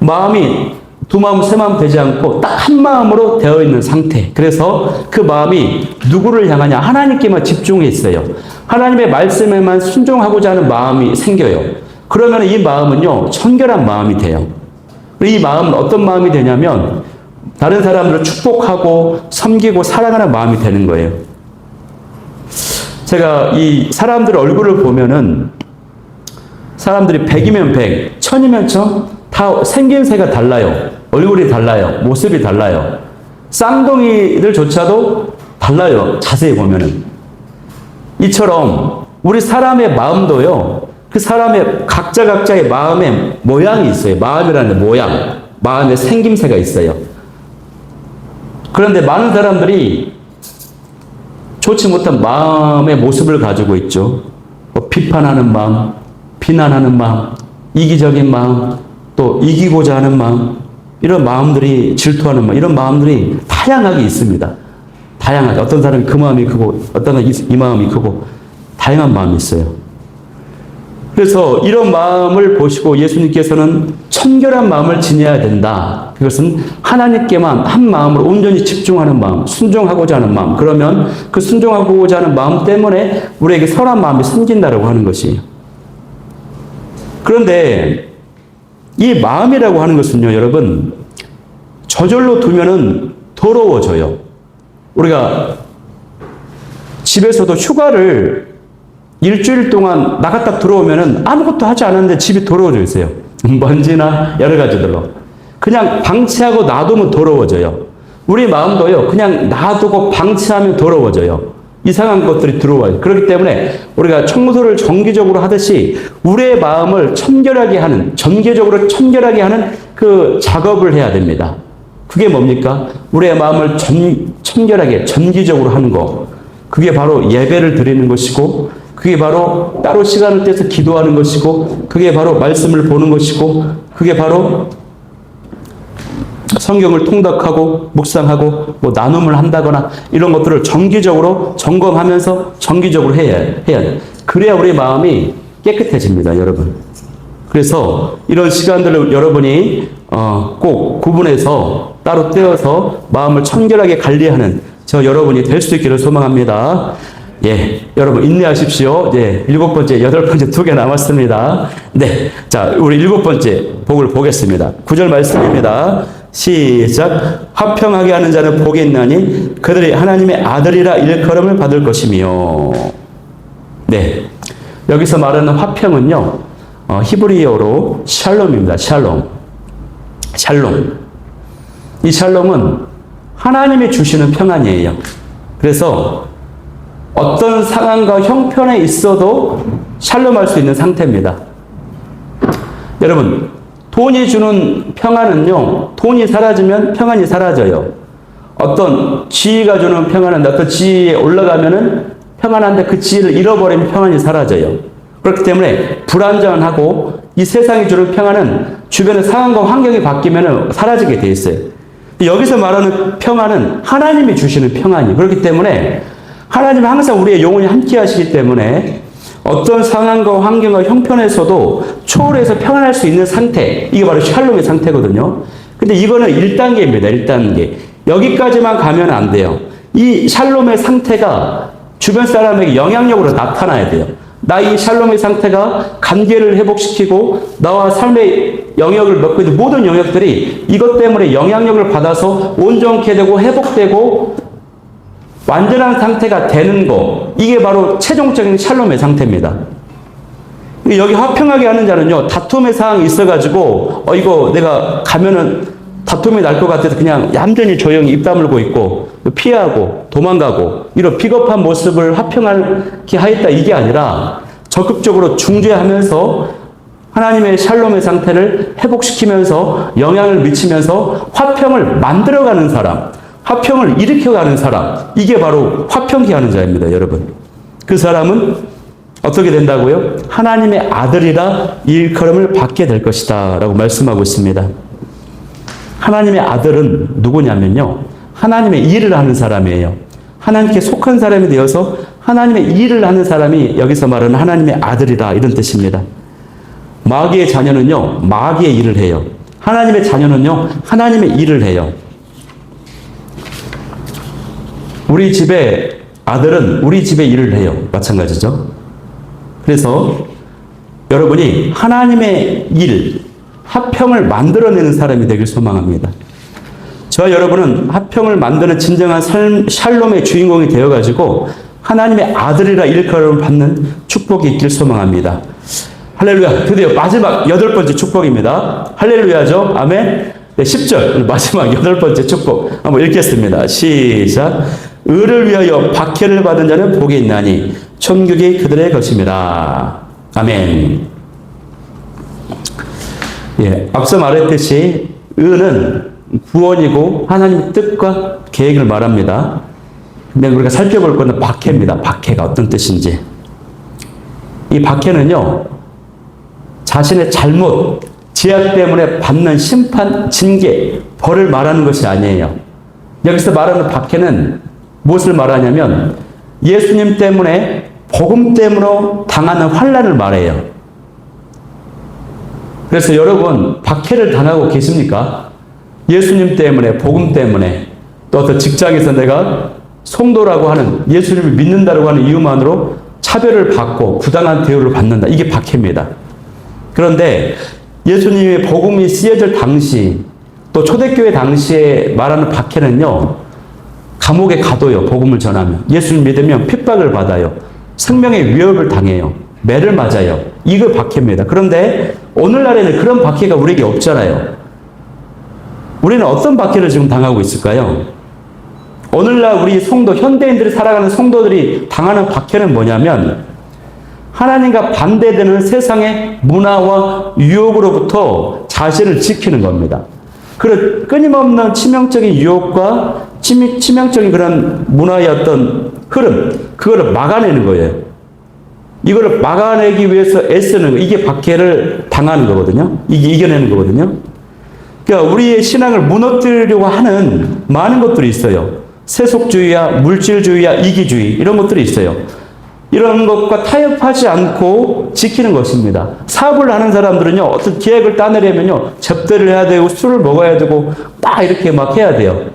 마음이 두 마음, 세 마음 되지 않고 딱 한 마음으로 되어 있는 상태. 그래서 그 마음이 누구를 향하냐? 하나님께만 집중해 있어요. 하나님의 말씀에만 순종하고자 하는 마음이 생겨요. 그러면 이 마음은요, 청결한 마음이 돼요. 이 마음은 어떤 마음이 되냐면 다른 사람들을 축복하고 섬기고 사랑하는 마음이 되는 거예요. 제가 이 사람들 얼굴을 보면은 사람들이 100이면 100, 1000이면 1000, 다 생김새가 달라요. 얼굴이 달라요. 모습이 달라요. 쌍둥이들조차도 달라요. 자세히 보면은. 이처럼 우리 사람의 마음도요, 그 사람의 각자의 마음의 모양이 있어요. 마음이라는 모양, 마음의 생김새가 있어요. 그런데 많은 사람들이 좋지 못한 마음의 모습을 가지고 있죠. 비판하는 마음, 비난하는 마음, 이기적인 마음, 또 이기고자 하는 마음, 이런 마음들이 질투하는 마음, 이런 마음들이 다양하게 있습니다. 다양하게. 어떤 사람이 그 마음이 크고, 어떤 사람이 이 마음이 크고, 다양한 마음이 있어요. 그래서 이런 마음을 보시고 예수님께서는 청결한 마음을 지녀야 된다. 그것은 하나님께만 한 마음으로 온전히 집중하는 마음, 순종하고자 하는 마음. 그러면 그 순종하고자 하는 마음 때문에 우리에게 선한 마음이 생긴다라고 하는 것이에요. 그런데 이 마음이라고 하는 것은요, 여러분, 저절로 두면은 더러워져요. 우리가 집에서도 휴가를 일주일 동안 나갔다 들어오면은 아무것도 하지 않았는데 집이 더러워져 있어요. 먼지나 여러 가지들로. 그냥 방치하고 놔두면 더러워져요. 우리 마음도요, 그냥 놔두고 방치하면 더러워져요. 이상한 것들이 들어와요. 그렇기 때문에 우리가 청소를 정기적으로 하듯이 우리의 마음을 청결하게 하는, 전개적으로 청결하게 하는 그 작업을 해야 됩니다. 그게 뭡니까? 우리의 마음을 청결하게, 전기적으로 하는 거. 그게 바로 예배를 드리는 것이고, 그게 바로 따로 시간을 떼서 기도하는 것이고, 그게 바로 말씀을 보는 것이고, 그게 바로 성경을 통독하고 묵상하고 뭐 나눔을 한다거나 이런 것들을 정기적으로 점검하면서 정기적으로 해야 돼. 그래야 우리 마음이 깨끗해집니다, 여러분. 그래서 이런 시간들을 여러분이 꼭 구분해서 따로 떼어서 마음을 청결하게 관리하는 저 여러분이 될 수 있기를 소망합니다. 예, 여러분 인내하십시오. 예, 7번째, 8번째 2개 남았습니다. 네, 자, 우리 7번째 복을 보겠습니다. 9절 말씀입니다. 시작. 화평하게 하는 자는 복이 있나니 그들이 하나님의 아들이라 일컬음을 받을 것이며. 네, 여기서 말하는 화평은요, 히브리어로 샬롬입니다. 샬롬. 샬롬. 이 샬롬은 하나님이 주시는 평안이에요. 그래서 어떤 상황과 형편에 있어도 샬롬할 수 있는 상태입니다. 여러분, 돈이 주는 평안은요, 돈이 사라지면 평안이 사라져요. 어떤 지위가 주는 평안은 어떤 지위에 올라가면은 평안한데 그 지위를 잃어버리면 평안이 사라져요. 그렇기 때문에 불안정하고 이 세상이 주는 평안은 주변의 상황과 환경이 바뀌면 사라지게 돼 있어요. 여기서 말하는 평안은 하나님이 주시는 평안이. 그렇기 때문에 하나님은 항상 우리의 영혼이 함께 하시기 때문에 어떤 상황과 환경과 형편에서도 초월해서 평안할 수 있는 상태, 이게 바로 샬롬의 상태거든요. 근데 이거는 1단계입니다. 1단계. 여기까지만 가면 안 돼요. 이 샬롬의 상태가 주변 사람에게 영향력으로 나타나야 돼요. 나 이 샬롬의 상태가 관계를 회복시키고 나와 삶의 영역을 먹고 있는 모든 영역들이 이것 때문에 영향력을 받아서 온전케 되고 회복되고 완전한 상태가 되는 거, 이게 바로 최종적인 샬롬의 상태입니다. 여기 화평하게 하는 자는요, 다툼의 상황이 있어가지고 이거 내가 가면은 다툼이 날 것 같아서 그냥 얌전히 조용히 입 다물고 있고 피하고 도망가고 이런 비겁한 모습을 화평하게 하였다, 이게 아니라 적극적으로 중재하면서 하나님의 샬롬의 상태를 회복시키면서 영향을 미치면서 화평을 만들어가는 사람, 화평을 일으켜가는 사람, 이게 바로 화평케 하는 자입니다, 여러분. 그 사람은 어떻게 된다고요? 하나님의 아들이라 일컬음을 받게 될 것이다 라고 말씀하고 있습니다. 하나님의 아들은 누구냐면요, 하나님의 일을 하는 사람이에요. 하나님께 속한 사람이 되어서 하나님의 일을 하는 사람이 여기서 말하는 하나님의 아들이라, 이런 뜻입니다. 마귀의 자녀는요, 마귀의 일을 해요. 하나님의 자녀는요, 하나님의 일을 해요. 우리 집의 아들은 우리 집의 일을 해요. 마찬가지죠. 그래서 여러분이 하나님의 일, 화평을 만들어내는 사람이 되길 소망합니다. 저와 여러분은 화평을 만드는 진정한 샬롬의 주인공이 되어가지고 하나님의 아들이라 일컬음을 받는 축복이 있길 소망합니다. 할렐루야. 드디어 마지막 8번째 축복입니다. 할렐루야죠. 아멘. 네, 10절 마지막 8번째 축복 한번 읽겠습니다. 시작. 의를 위하여 박해를 받은 자는 복이 있나니 천국이 그들의 것입니다. 아멘. 예, 앞서 말했듯이 은은 구원이고 하나님의 뜻과 계획을 말합니다. 근데 우리가 살펴볼 것은 박해입니다. 박해가 어떤 뜻인지. 이 박해는요, 자신의 잘못, 죄악 때문에 받는 심판, 징계, 벌을 말하는 것이 아니에요. 여기서 말하는 박해는 무엇을 말하냐면 예수님 때문에, 복음 때문에 당하는 환난을 말해요. 그래서 여러분, 박해를 당하고 계십니까? 예수님 때문에, 복음 때문에, 또 어떤 직장에서 내가 성도라고 하는, 예수님을 믿는다고 하는 이유만으로 차별을 받고 부당한 대우를 받는다. 이게 박해입니다. 그런데 예수님의 복음이 쓰여질 당시, 또 초대교회 당시에 말하는 박해는요, 감옥에 가둬요. 복음을 전하면. 예수님 믿으면 핍박을 받아요. 생명의 위협을 당해요. 매를 맞아요. 이거 박해입니다. 그런데 오늘날에는 그런 박해가 우리에게 없잖아요. 우리는 어떤 박해를 지금 당하고 있을까요? 오늘날 우리 성도, 현대인들이 살아가는 성도들이 당하는 박해는 뭐냐면 하나님과 반대되는 세상의 문화와 유혹으로부터 자신을 지키는 겁니다. 그런 끊임없는 치명적인 유혹과 치명적인 그런 문화의 어떤 흐름, 그거를 막아내는 거예요. 이거를 막아내기 위해서 애쓰는 거, 이게 박해를 당하는 거거든요. 이게 이겨내는 거거든요. 그러니까 우리의 신앙을 무너뜨리려고 하는 많은 것들이 있어요. 세속주의야, 물질주의야, 이기주의, 이런 것들이 있어요. 이런 것과 타협하지 않고 지키는 것입니다. 사업을 하는 사람들은요, 어떤 계획을 따내려면요, 접대를 해야 되고, 술을 먹어야 되고, 막 이렇게 막 해야 돼요.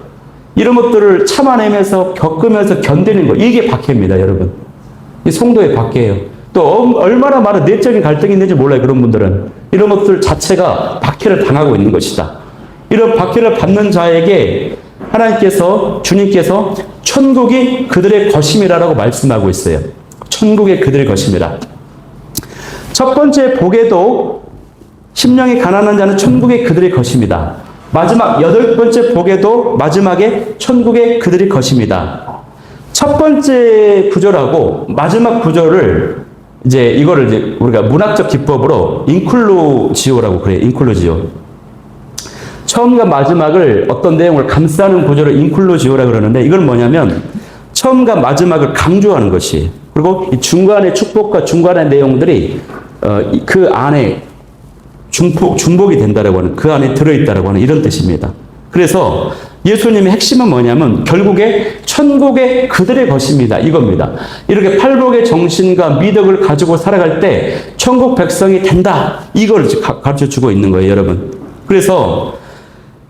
이런 것들을 참아내면서, 겪으면서 견디는 거, 이게 박해입니다, 여러분. 이 성도의 박해예요. 또 얼마나 많은 내적인 갈등이 있는지 몰라요, 그런 분들은. 이런 것들 자체가 박해를 당하고 있는 것이다. 이런 박해를 받는 자에게 하나님께서, 주님께서 천국이 그들의 것임이라고 말씀하고 있어요. 천국의 그들의 것임이라. 첫 번째 복에도 심령이 가난한 자는 천국의 그들의 것입니다. 마지막 8번째 복에도 마지막에 천국의 그들의 것입니다. 첫 번째 구절하고 마지막 구절을 이거를 이제 우리가 문학적 기법으로 인클루지오라고 그래요. 인클루지오. 처음과 마지막을 어떤 내용을 감싸는 구조를 인클루지오라고 그러는데, 이건 뭐냐면 처음과 마지막을 강조하는 것이, 그리고 이 중간의 축복과 중간의 내용들이 그 안에 중복이 된다라고 하는, 그 안에 들어있다라고 하는 이런 뜻입니다. 그래서 예수님의 핵심은 뭐냐면 결국에 천국의 그들의 것입니다. 이겁니다. 이렇게 팔복의 정신과 미덕을 가지고 살아갈 때 천국 백성이 된다. 이걸 가르쳐주고 있는 거예요, 여러분. 그래서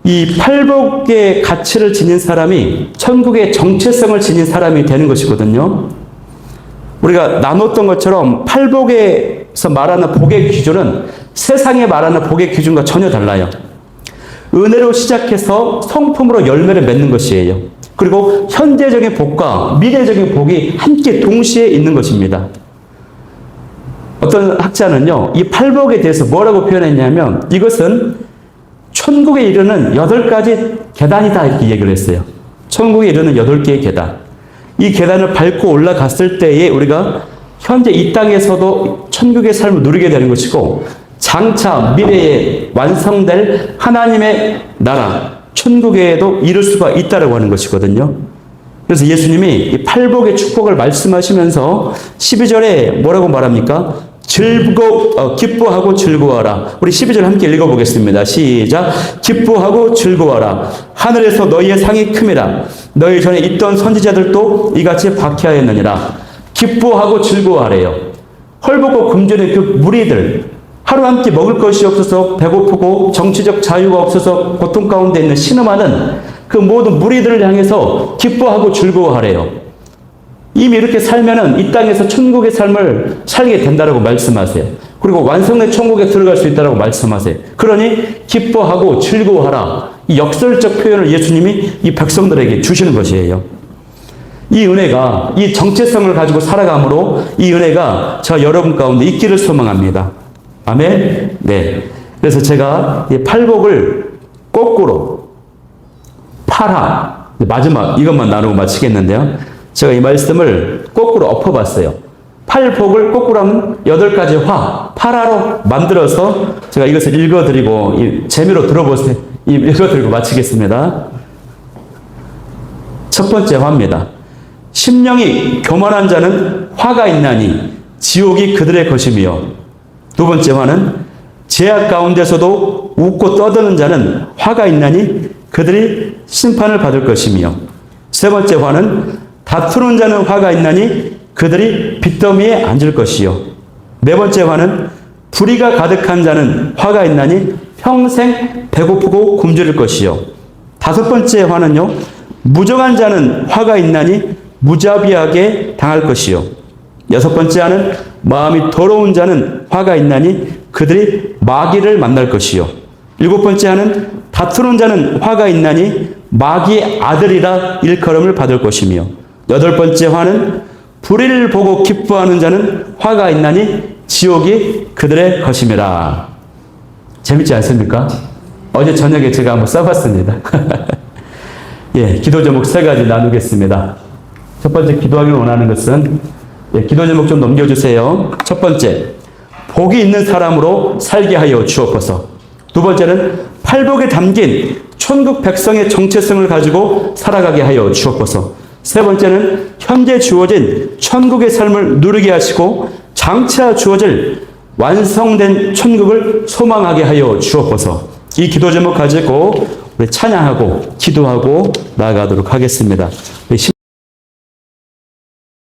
이 팔복의 가치를 지닌 사람이 천국의 정체성을 지닌 사람이 되는 것이거든요. 우리가 나눴던 것처럼 팔복에서 말하는 복의 기준은 세상에 말하는 복의 기준과 전혀 달라요. 은혜로 시작해서 성품으로 열매를 맺는 것이에요. 그리고 현재적인 복과 미래적인 복이 함께 동시에 있는 것입니다. 어떤 학자는요, 이 팔복에 대해서 뭐라고 표현했냐면 이것은 천국에 이르는 8가지 계단이다, 이렇게 얘기를 했어요. 천국에 이르는 8개의 계단. 이 계단을 밟고 올라갔을 때에 우리가 현재 이 땅에서도 천국의 삶을 누리게 되는 것이고, 장차 미래에 완성될 하나님의 나라, 천국에도 이룰 수가 있다고 하는 것이거든요. 그래서 예수님이 이 팔복의 축복을 말씀하시면서 12절에 뭐라고 말합니까? 기뻐하고 즐거워하라. 우리 12절 함께 읽어보겠습니다. 시작. 기뻐하고 즐거워하라. 하늘에서 너희의 상이 큼이라. 너희 전에 있던 선지자들도 이같이 박해하였느니라. 기뻐하고 즐거워하래요. 헐벗고 굶주린 그 무리들, 하루 한 끼 먹을 것이 없어서 배고프고 정치적 자유가 없어서 고통 가운데 있는 신음하는 그 모든 무리들을 향해서 기뻐하고 즐거워하래요. 이미 이렇게 살면은 이 땅에서 천국의 삶을 살게 된다라고 말씀하세요. 그리고 완성된 천국에 들어갈 수 있다라고 말씀하세요. 그러니 기뻐하고 즐거워하라. 이 역설적 표현을 예수님이 이 백성들에게 주시는 것이에요. 이 은혜가, 이 정체성을 가지고 살아감으로 이 은혜가 저 여러분 가운데 있기를 소망합니다. 아멘? 네. 그래서 제가 이 팔복을 거꾸로 파라, 마지막 이것만 나누고 마치겠는데요. 제가 이 말씀을 거꾸로 엎어봤어요. 팔복을 거꾸로 하면 8가지 화, 파라로 만들어서 제가 이것을 읽어드리고 재미로 들어보세요. 읽어드리고 마치겠습니다. 첫 번째 화입니다. 심령이 교만한 자는 화가 있나니 지옥이 그들의 것이며, 두 번째 화는 죄악 가운데서도 웃고 떠드는 자는 화가 있나니 그들이 심판을 받을 것이며, 세 번째 화는 다투는 자는 화가 있나니 그들이 빚더미에 앉을 것이요, 네 번째 화는 불의가 가득한 자는 화가 있나니 평생 배고프고 굶주릴 것이요, 다섯 번째 화는요, 무정한 자는 화가 있나니 무자비하게 당할 것이요, 여섯 번째 화는 마음이 더러운 자는 화가 있나니 그들이 마귀를 만날 것이요, 일곱 번째 화는 다투는 자는 화가 있나니 마귀의 아들이라 일컬음을 받을 것이며, 여덟 번째 화는 불의를 보고 기뻐하는 자는 화가 있나니 지옥이 그들의 것임이라. 재밌지 않습니까? 어제 저녁에 제가 한번 써봤습니다. 예, 기도 제목 세 가지 나누겠습니다. 첫 번째, 기도하기를 원하는 것은, 예, 기도 제목 좀 넘겨주세요. 첫 번째, 복이 있는 사람으로 살게 하여 주옵소서. 두 번째는 팔복에 담긴 천국 백성의 정체성을 가지고 살아가게 하여 주옵소서. 세 번째는 현재 주어진 천국의 삶을 누리게 하시고 장차 주어질 완성된 천국을 소망하게 하여 주옵소서. 이 기도 제목 가지고 우리 찬양하고 기도하고 나아가도록 하겠습니다.